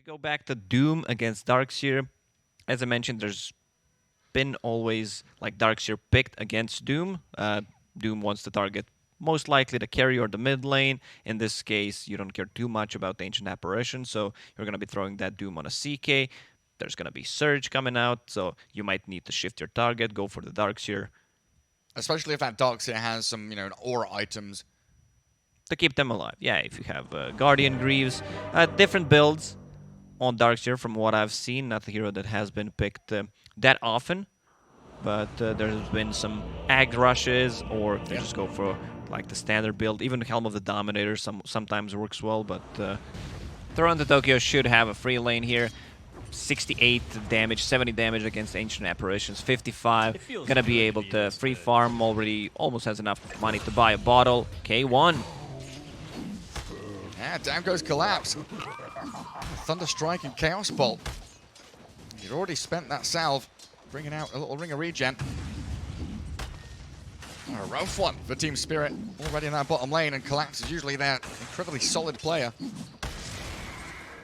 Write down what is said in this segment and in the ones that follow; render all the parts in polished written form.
go back to Doom against Darkseer, as I mentioned, there's been always like Darkseer picked against Doom. Doom wants to target most likely the carry or the mid lane. In this case, you don't care too much about the Ancient Apparition, so you're going to be throwing that Doom on a CK. There's going to be Surge coming out, so you might need to shift your target, go for the Darkseer. Especially if that Darkseer has some, aura items. To keep them alive. Yeah, if you have Guardian Greaves, different builds on Darkseer from what I've seen. Not a hero that has been picked that often, but there's been some Ag Rushes, or they just go for like the standard build. Even the Helm of the Dominator sometimes works well, but Toronto Tokyo should have a free lane here. 68 damage, 70 damage against Ancient Apparitions, 55. Gonna be able to free farm, already almost has enough money to buy a bottle. K1. Yeah, down goes Collapse. Thunderstrike and Chaos Bolt. He'd already spent that salve, bringing out a little ring of regen. A rough one for Team Spirit, already in that bottom lane, and Collapse is usually their incredibly solid player.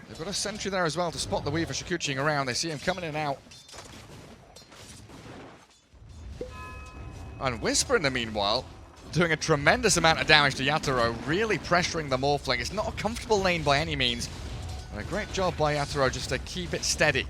They've got a sentry there as well to spot the Weaver Shikuchiing around. They see him coming in and out. And Whisper, in the meanwhile, doing a tremendous amount of damage to Yatoro, really pressuring the Morphling. It's not a comfortable lane by any means, but a great job by Yatoro just to keep it steady.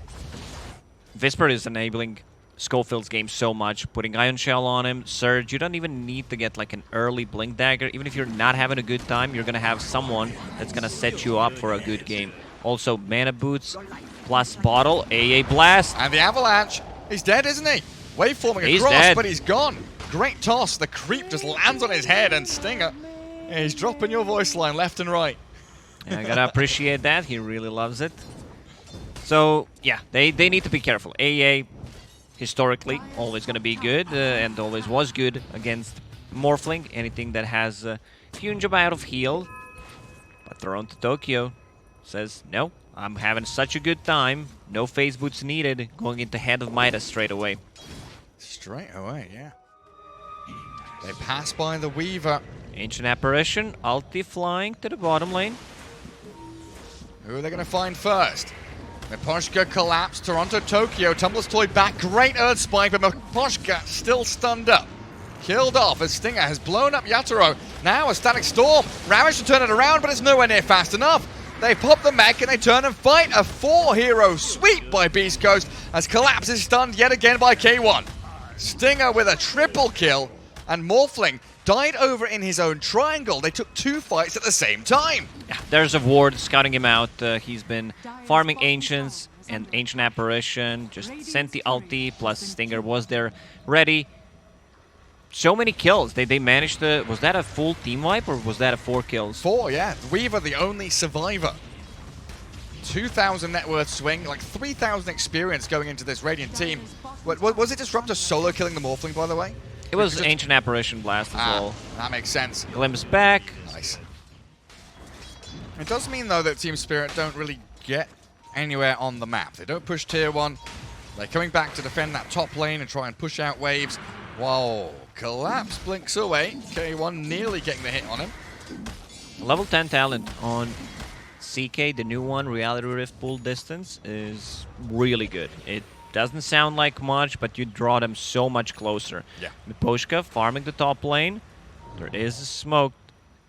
Whisper is enabling Schofield's game so much, putting Ion Shell on him, Surge. You don't even need to get like an early Blink Dagger. Even if you're not having a good time, you're going to have someone that's going to set you up for a good game. Also, Mana Boots plus Bottle, AA Blast. And the Avalanche, he's dead, isn't he? Waveforming He's across, dead. But he's gone. Great toss. The creep just lands on his head, and Stinger, yeah, he's dropping your voice line left and right. Yeah, I gotta appreciate that. He really loves it. So, yeah, they need to be careful. AA, historically, always gonna be good, and always was good against Morphling. Anything that has a huge amount of heal. But Toronto Tokyo says, no, I'm having such a good time. No phase boots needed. Going into Head of Midas straight away. Straight away, yeah. They pass by the Weaver. Ancient Apparition, ulti flying to the bottom lane. Who are they going to find first? Miposhka collapsed. Toronto Tokyo tumbles Toy back. Great Earth Spike, but Miposhka still stunned up. Killed off as Stinger has blown up Yatoro. Now a Static Storm. Ravage to turn it around, but it's nowhere near fast enough. They pop the mech and they turn and fight. A 4-hero sweep by Beast Coast as Collapse is stunned yet again by K1. Stinger with a triple kill, and Morphling died over in his own triangle. They took 2 fights at the same time. Yeah, there's a ward scouting him out. He's been farming Ancients and Ancient Apparition. Just sent the ulti, plus Stinger was there ready. So many kills. They managed to... Was that a full team wipe or was that a 4 kills? 4, yeah. Weaver, the only survivor. 2,000 net worth swing, like 3,000 experience going into this Radiant team. Was it Disruptor solo killing the Morphling, by the way? It was Ancient Apparition Blast as well. That makes sense. Glimpse back. Nice. It does mean, though, that Team Spirit don't really get anywhere on the map. They don't push Tier 1. They're coming back to defend that top lane and try and push out waves. Whoa. Collapse blinks away. K1 nearly getting the hit on him. Level 10 talent on CK, the new one, Reality Rift Pull Distance, is really good. It doesn't sound like much, but you draw them so much closer. Yeah. Miposhka farming the top lane. There is a smoke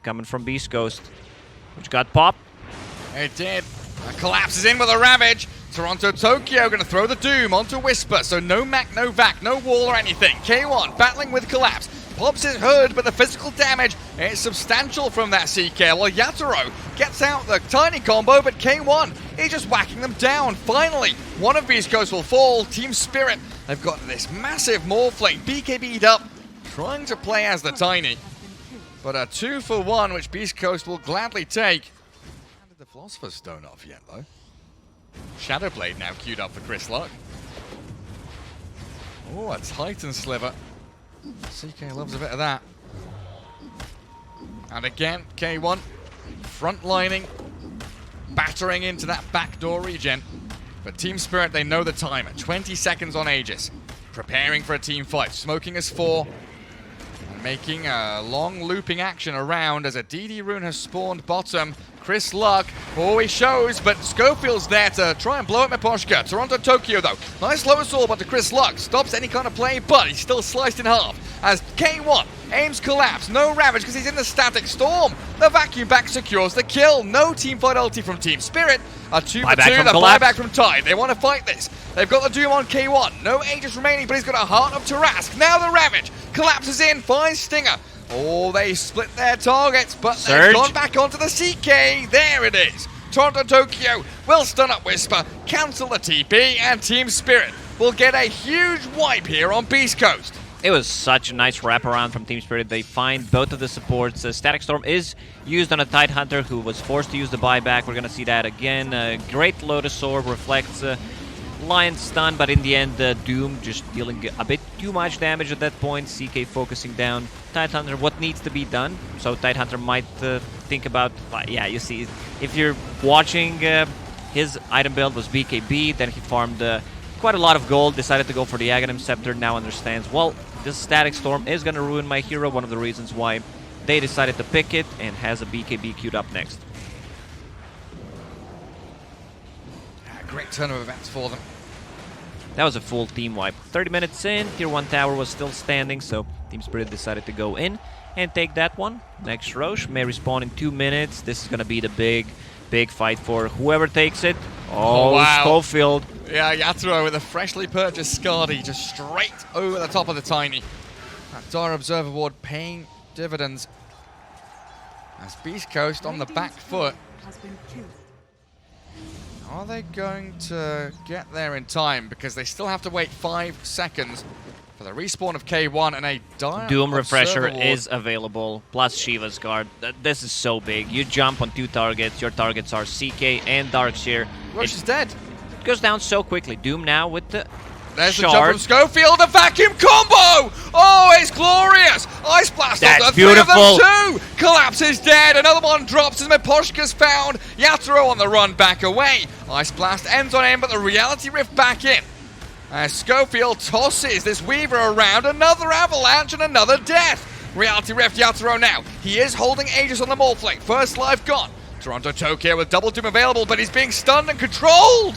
coming from Beast Coast, which got popped. It did. Collapse is in with a Ravage. Toronto Tokyo going to throw the Doom onto Whisper, so no Mac, no Vac, no wall or anything. K1 battling with Collapse. Pops his hood, but the physical damage is substantial from that CK. Well, Yatoro gets out the tiny combo, but K1 is just whacking them down. Finally, one of Beast Coast will fall. Team Spirit, they've got this massive Morphling, BKB'd up, trying to play as the tiny. But a 2-for-1, which Beast Coast will gladly take. How did the Philosopher's Stone off yet, though? Shadowblade now queued up for Chris Luck. Oh, a Titan Sliver. CK loves a bit of that. And again, K1 frontlining, battering into that backdoor regen. But Team Spirit, they know the time. 20 seconds on Aegis. Preparing for a team fight. Smoking as 4. And making a long looping action around as a DD rune has spawned bottom. Chris Luck always shows, but Schofield's there to try and blow up Miposhka. Toronto Tokyo though, nice low assault but to Chris Luck, stops any kind of play, but he's still sliced in half as K1 aims collapse, no Ravage because he's in the static storm. The vacuum back secures the kill, no team fight ulti from Team Spirit. A 2 for 2, the buyback from Tide. They want to fight this. They've got the Doom on K1, no Aegis remaining, but he's got a Heart of Tarask. Now the Ravage collapses in, finds Stinger. Oh, they split their targets, but they've gone back onto the CK. There it is. Toronto Tokyo will stun up Whisper, cancel the TP, and Team Spirit will get a huge wipe here on Beast Coast. It was such a nice wraparound from Team Spirit. They find both of the supports. Static Storm is used on a Tidehunter who was forced to use the buyback. We're going to see that again. Great Lotus Orb reflects Lion's stun, but in the end, Doom just dealing a bit too much damage at that point. CK focusing down Tidehunter, what needs to be done. So Tidehunter might think about, yeah, you see, if you're watching, his item build was BKB, then he farmed quite a lot of gold, decided to go for the Aghanim Scepter, now understands, well, this Static Storm is going to ruin my hero, one of the reasons why they decided to pick it, and has a BKB queued up next. Great turn of events for them. That was a full team wipe. 30 minutes in, Tier 1 tower was still standing, so Team Spirit decided to go in and take that one. Next Roche may respawn in 2 minutes. This is going to be the big fight for whoever takes it. Oh, wow. Schofield. Yeah, Yatoro with a freshly purchased Skadi just straight over the top of the Tiny. That Dire Observer Ward paying dividends as Beast Coast on the back foot. Are they going to get there in time? Because they still have to wait 5 seconds for the respawn of K1 and a Dire Doom Refresher Ward is available, plus Shiva's Guard. This is so big. You jump on 2 targets. Your targets are CK and Darkseer. Rush is dead. It goes down so quickly. Doom now with the There's shard. the jump from Schofield, the vacuum combo! Oh, it's glorious! Ice Blast That's on the beautiful. 3 of them too! Collapse is dead, another one drops as Miposhka's found. Yatoro on the run back away. Ice Blast ends on him, but the Reality Rift back in. As Schofield tosses this Weaver around, another avalanche and another death. Reality Rift, Yatoro now. He is holding Aegis on the Morphling. First life gone. Toronto Tokyo with double Doom available, but he's being stunned and controlled.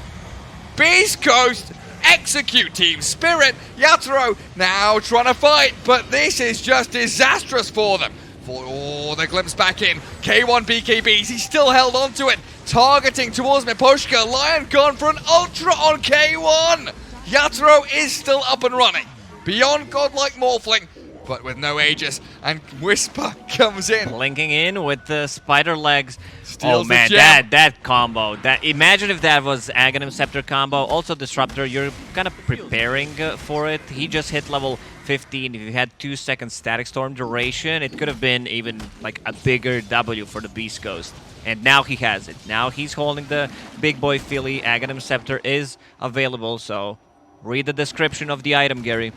Beast Coast execute Team Spirit. Yatoro now trying to fight, but this is just disastrous for them. Oh, the glimpse back in. K1 BKBs, he's still held onto it. Targeting towards Miposhka. Lion gone for an Ultra on K1. Yatoro is still up and running. Beyond godlike Morphling, but with no Aegis. And Whisper comes in. Linking in with the spider legs. Steals oh man, the gem. that combo. Imagine if that was Aghanim Scepter combo. Also Disruptor, you're kind of preparing for it. He just hit level 15. If you had 2 seconds Static Storm duration, it could have been even like a bigger W for the Beast Coast. And now he has it. Now he's holding the big boy Philly. Aghanim Scepter is available, so read the description of the item, Gary.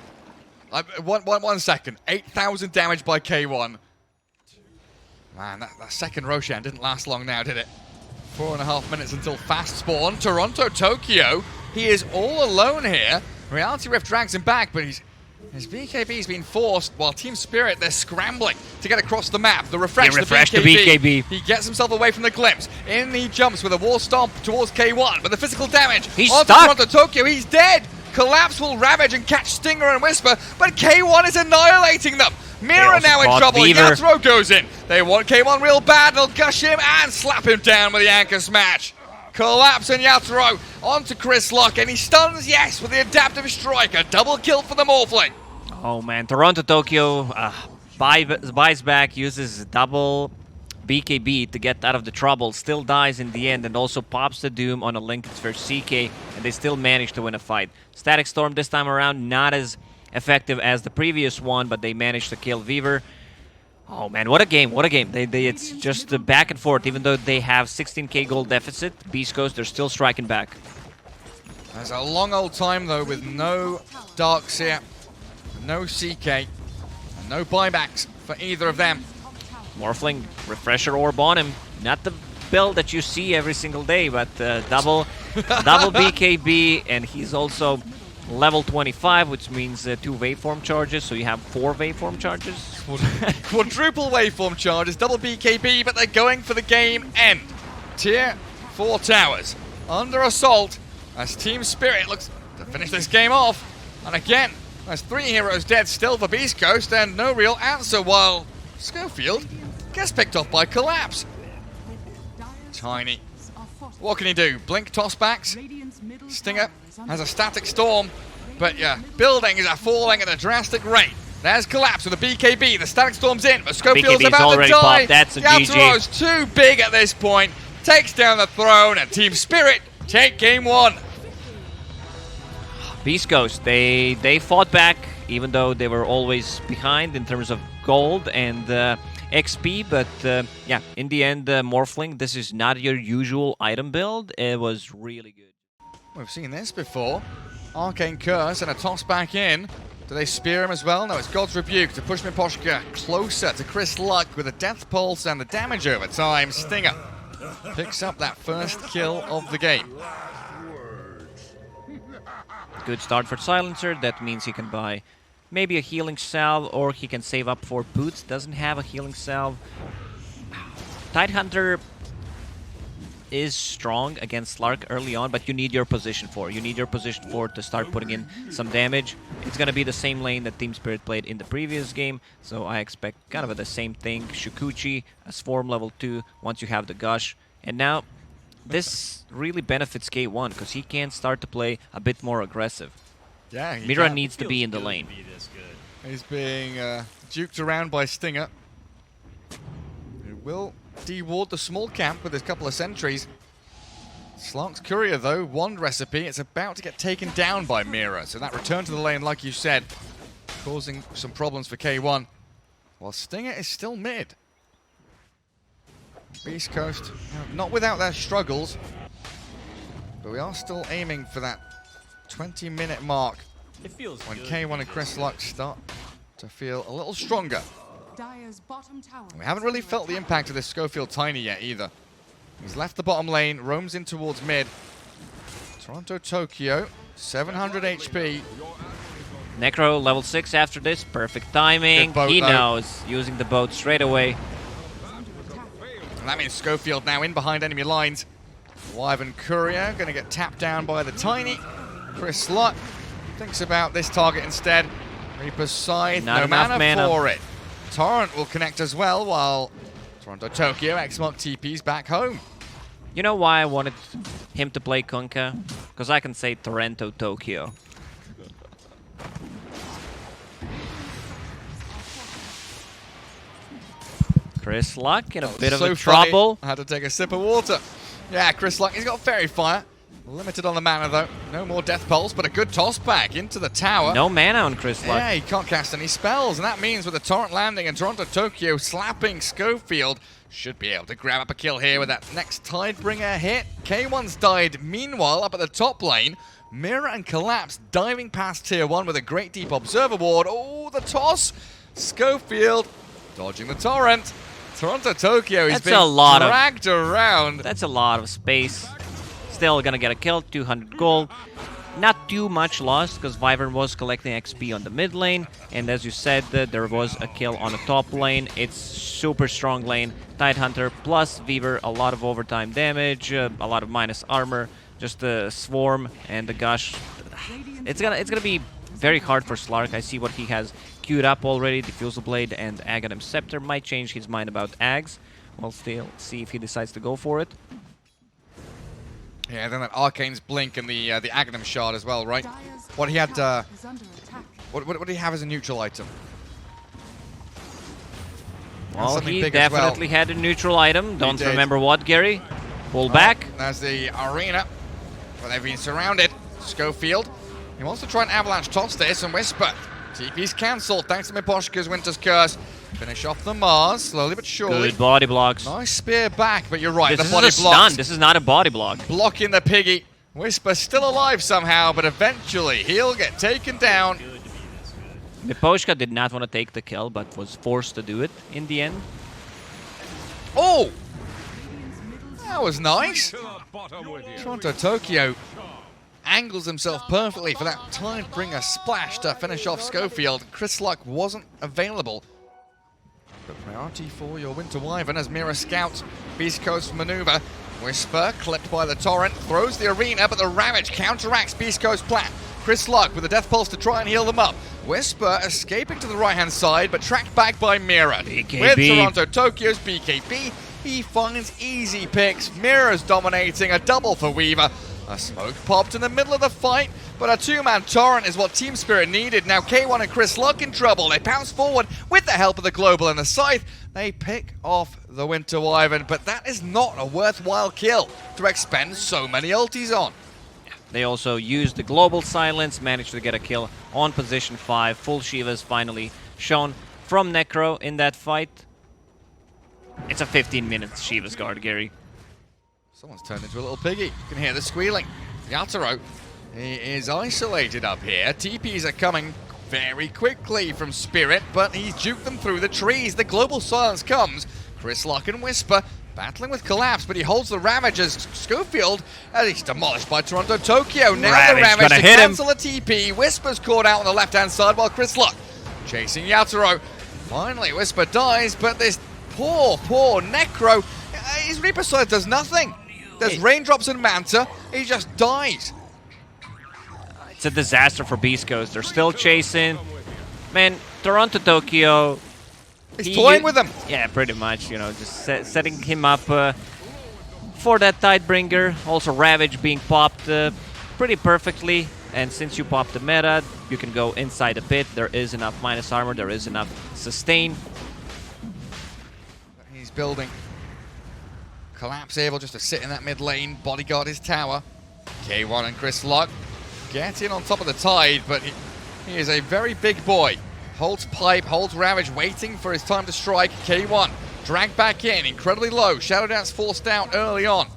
1 second. 8,000 damage by K1. Man, that second Roshan didn't last long now, did it? 4.5 minutes until fast spawn. Toronto Tokyo, he is all alone here. Reality Rift drags him back, but his BKB's been forced, while Team Spirit, they're scrambling to get across the map. The refresh, the BKB. He gets himself away from the glimpse. In he jumps with a wall stomp towards K1, but the physical damage. He's onto stuck. Toronto Tokyo, he's dead. Collapse will ravage and catch Stinger and Whisper, but K1 is annihilating them. Mira now in trouble. Yatoro goes in. They want K1 real bad. They'll gush him and slap him down with the anchor smash. Collapse and Yatoro onto Chris Luck, and he stuns, yes, with the adaptive strike. A double kill for the Morphling. Oh man, Toronto Tokyo buys back, uses double BKB to get out of the trouble, still dies in the end, and also pops the Doom on a Link versus CK, and they still manage to win a fight. Static Storm this time around, not as effective as the previous one, but they managed to kill Weaver. Oh man, what a game, what a game. It's just back and forth, even though they have 16k gold deficit, Beast Coast, they're still striking back. There's a long old time though with no Darkseer, no CK, and no buybacks for either of them. Morphling, Refresher Orb on him. Not the build that you see every single day, but double BKB, and he's also level 25, which means 2 waveform charges, so you have 4 waveform charges. Quadruple waveform charges, double BKB, but they're going for the game end. Tier 4 towers under assault as Team Spirit looks to finish this game off. And again, there's 3 heroes dead still for Beast Coast and no real answer, while Schofield gets picked off by Collapse. Tiny. What can he do? Blink tossbacks? Stinger has a static storm, but yeah, buildings are falling at a drastic rate. There's Collapse with a BKB, the static storm's in, but Schofield's BKB's about to already die. popped. That's a Yatoro's GG. too big at this point, takes down the throne, and Team Spirit take game 1. Beast Coast, they fought back, even though they were always behind in terms of gold and XP, but yeah, in the end, Morphling, this is not your usual item build. It was really good. We've seen this before. Arcane Curse and a toss back in. Do they spear him as well? No, it's God's Rebuke to push Miposhka closer to Chris Luck with a Death Pulse and the damage over time. Stinger picks up that first kill of the game. Good start for Silencer. That means he can buy maybe a healing salve, or he can save up for boots. Doesn't have a healing salve. Tidehunter is strong against Slark early on, but you need your position 4. You need your position 4 to start putting in some damage. It's going to be the same lane that Team Spirit played in the previous game, so I expect kind of the same thing. Shukuchi, a Swarm level 2 once you have the Gush. And now, this really benefits K1 because he can start to play a bit more aggressive. Yeah, Mira needs to be in the lane. He's being duked around by Stinger, who will de-ward the small camp with his couple of sentries. Slark's Courier, though, wand recipe. It's about to get taken down by Mira, so that return to the lane, like you said, causing some problems for K1, while Stinger is still mid. Beast Coast, not without their struggles, but we are still aiming for that 20-minute mark when K1 and Chris Luck start to feel a little stronger. We haven't really felt the impact of this Schofield Tiny yet either. He's left the bottom lane, roams in towards mid. Toronto Tokyo, 700 HP. Necro level 6 after this, perfect timing. Boat, he though. knows, using the boat straight away. And that means Schofield now in behind enemy lines. Wyvern Courier going to get tapped down by the Tiny. Chris Luck thinks about this target instead. Reaper's Scythe, Not no enough mana for it. Torrent will connect as well, while Toronto Tokyo X-Mark TP's back home. You know why I wanted him to play KUNKKA? Because I can say Toronto Tokyo. Chris Luck in a bit of So a trouble. funny. I had to take a sip of water. Yeah, Chris Luck, he's got Fairy Fire. Limited on the mana, though. No more Death Pulse, but a good toss back into the tower. No mana on Chris Luck. Yeah, he can't cast any spells, and that means with the Torrent landing and Toronto Tokyo slapping Schofield, should be able to grab up a kill here with that next Tidebringer hit. K1's died. Meanwhile, up at the top lane, Mira and Collapse diving past Tier 1 with a Great Deep Observer Ward. Oh, the toss! Schofield dodging the Torrent. Toronto Tokyo is being dragged around. That's a lot of space. Still gonna get a kill, 200 gold. Not too much lost, because Wyvern was collecting XP on the mid lane, and as you said, there was a kill on the top lane. It's super strong lane. Tidehunter plus Weaver, a lot of overtime damage, a lot of minus armor, just the Swarm and the Gush. It's gonna be very hard for Slark. I see what he has queued up already. Diffusal Blade and Aghanim Scepter might change his mind about Ags. We'll still see if he decides to go for it. Yeah, then that Arcane's Blink and the Aghanim Shard as well, right? What he had, what did he have as a neutral item? Well, he definitely had a neutral item. Don't remember what, Gary. Pull back. There's the arena where they've been surrounded. Schofield, he wants to try and avalanche toss this, and Whisper. TP's cancelled thanks to Miposhka's Winter's Curse. Finish off the Mars, slowly but surely. Good body blocks. Nice spear back, but you're right, This the body is a block. stun. This is not a body block. Blocking the piggy. Whisper still alive somehow, but eventually he'll get taken down. Miposhka did not want to take the kill, but was forced to do it in the end. Oh! That was nice. Toronto Tokyo angles himself perfectly for that Tidebringer splash to finish off Schofield. Chris Luck wasn't available. But priority for your Winter Wyvern as Mira scouts Beast Coast maneuver. Whisper, clipped by the Torrent, throws the Arena, but the Ravage counteracts Beast Coast plan. Chris Luck with a Death Pulse to try and heal them up. Whisper escaping to the right-hand side, but tracked back by Mira. BKB. With Toronto Tokyo's BKB, he finds easy picks. Mira's dominating, a double for Weaver. A smoke popped in the middle of the fight, but a two-man Torrent is what Team Spirit needed. Now K1 and Chris Luck in trouble. They pounce forward with the help of the Global and the Scythe. They pick off the Winter Wyvern, but that is not a worthwhile kill to expend so many ultis on. They also used the Global Silence, managed to get a kill on position 5. Full Shivas finally shown from Necro in that fight. It's a 15-minute Shivas guard, Gary. Someone's turned into a little piggy. You can hear the squealing. Yatoro, he is isolated up here. TPs are coming very quickly from Spirit, but he's juked them through the trees. The Global Silence comes. Chris Luck and Whisper battling with Collapse, but he holds the Ravage as Schofield, and he's demolished by Toronto Tokyo. Now the Ravage to cancel a TP. Whisper's caught out on the left-hand side while Chris Luck chasing Yatoro. Finally, Whisper dies, but this poor Necro, his Reaper Scythe does nothing. There's raindrops and Manta, he just dies. It's a disaster for Beast Coast. They're still chasing. Man, Toronto Tokyo... He's toying with them. Yeah, pretty much, you know, just setting him up for that Tidebringer. Also Ravage being popped pretty perfectly. And since you popped the meta, you can go inside a pit. There is enough minus armor, there is enough sustain. He's building. Collapse able just to sit in that mid lane, bodyguard his tower. K1 and Chris Luck get in on top of the Tide, but he is a very big boy. Holds pipe, holds Ravage, waiting for his time to strike. K1 dragged back in, incredibly low. Shadow Dance forced out early on.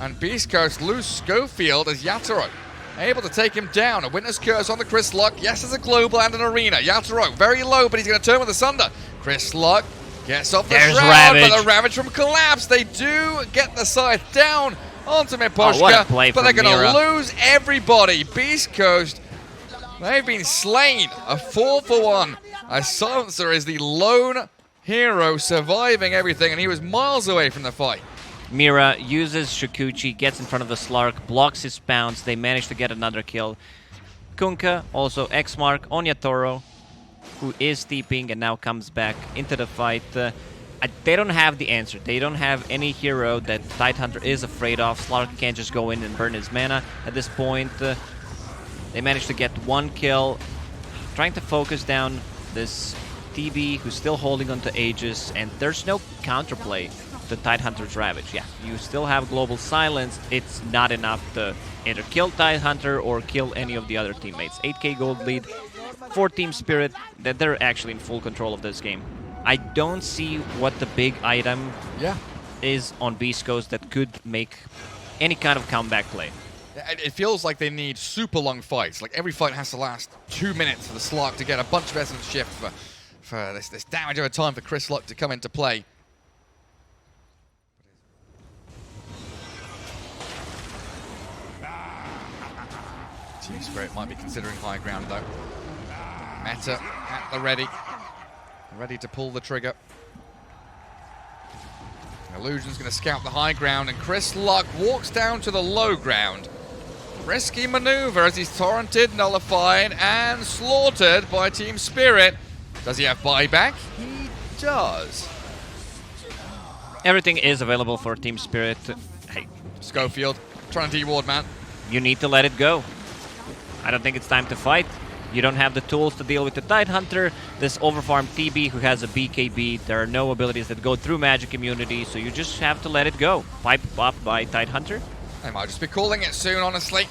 And Beast Coast lose Schofield as Yatoro able to take him down. A Winter's Curse on the Chris Luck. Yes, there's a Global and an Arena. Yatoro very low, but he's going to turn with the Sunder. Chris Luck gets off the shroud, but the Ravage from Collapse. They do get the Scythe down onto Miposhka, but they're going to lose everybody. Beast Coast, they've been slain. A 4-for-1. As Silencer is the lone hero surviving everything, and he was miles away from the fight. Mira uses Shikuchi, gets in front of the Slark, blocks his bounce. They manage to get another kill. KUNKKA, also X-Mark on Yatoro, who is steeping and now comes back into the fight. They don't have the answer. They don't have any hero that Tidehunter is afraid of. Slark can't just go in and burn his mana at this point. They managed to get one kill, trying to focus down this TB who's still holding onto Aegis, and there's no counterplay to Tidehunter's Ravage. Yeah, you still have Global Silence. It's not enough to either kill Tidehunter or kill any of the other teammates. 8k gold lead for Team Spirit, that they're actually in full control of this game. I don't see what the big item is on Beast Coast that could make any kind of comeback play. It feels like they need super long fights. Like every fight has to last 2 minutes for the Slark to get a bunch of essence shift for this damage over time for Chris Luck to come into play. Team Spirit might be considering high ground though. Meta at the ready to pull the trigger. Illusion's going to scout the high ground, and Chris Luck walks down to the low ground. Risky maneuver as he's torrented, nullified, and slaughtered by Team Spirit. Does he have buyback? He does. Everything is available for Team Spirit. Hey, Schofield trying to de-ward, man. You need to let it go. I don't think it's time to fight. You don't have the tools to deal with the Tidehunter. This overfarmed TB who has a BKB. There are no abilities that go through magic immunity, so you just have to let it go. Pipe up by Tidehunter. They might just be calling it soon, honestly.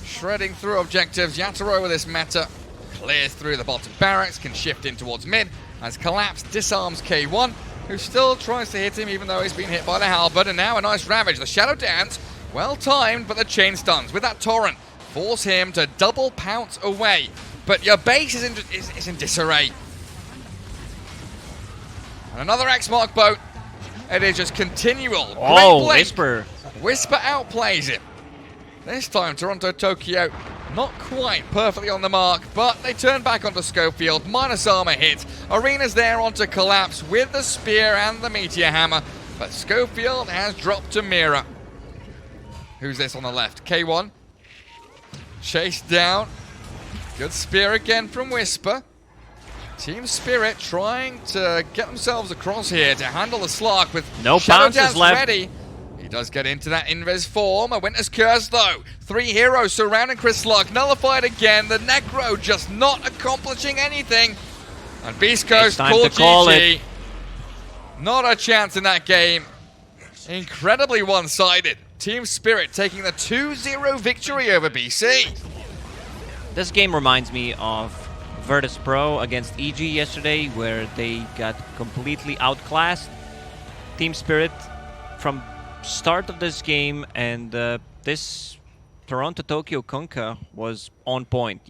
Shredding through objectives. Yatoro with this meta clears through the bottom barracks, can shift in towards mid as Collapse disarms K1, who still tries to hit him even though he's been hit by the halberd. And now a nice Ravage. The Shadow Dance, well timed, but the chain stuns with that Torrent force him to double pounce away. But your base is in disarray. And another X-Mark boat. It is just continual. Oh, Whisper. Whisper outplays it. This time, Toronto Tokyo not quite perfectly on the mark, but they turn back onto Schofield. Minus armor hits. Arena's there onto Collapse with the spear and the meteor hammer. But Schofield has dropped to Mira. Who's this on the left? K1. Chased down. Good spear again from Whisper. Team Spirit trying to get themselves across here to handle the slug with no Shadow bounces Dance left. ready. He does get into that invis form. A Winter's Curse though. 3 heroes surrounding Chris Slug. Nullified again. The Necro just not accomplishing anything. And Beast Coast time called to call GG. it. Not a chance in that game. Incredibly one-sided. Team Spirit taking the 2-0 victory over BC. This game reminds me of Virtus Pro against EG yesterday, where they got completely outclassed. Team Spirit from start of this game, and this Toronto-Tokyo KUNKKA was on point.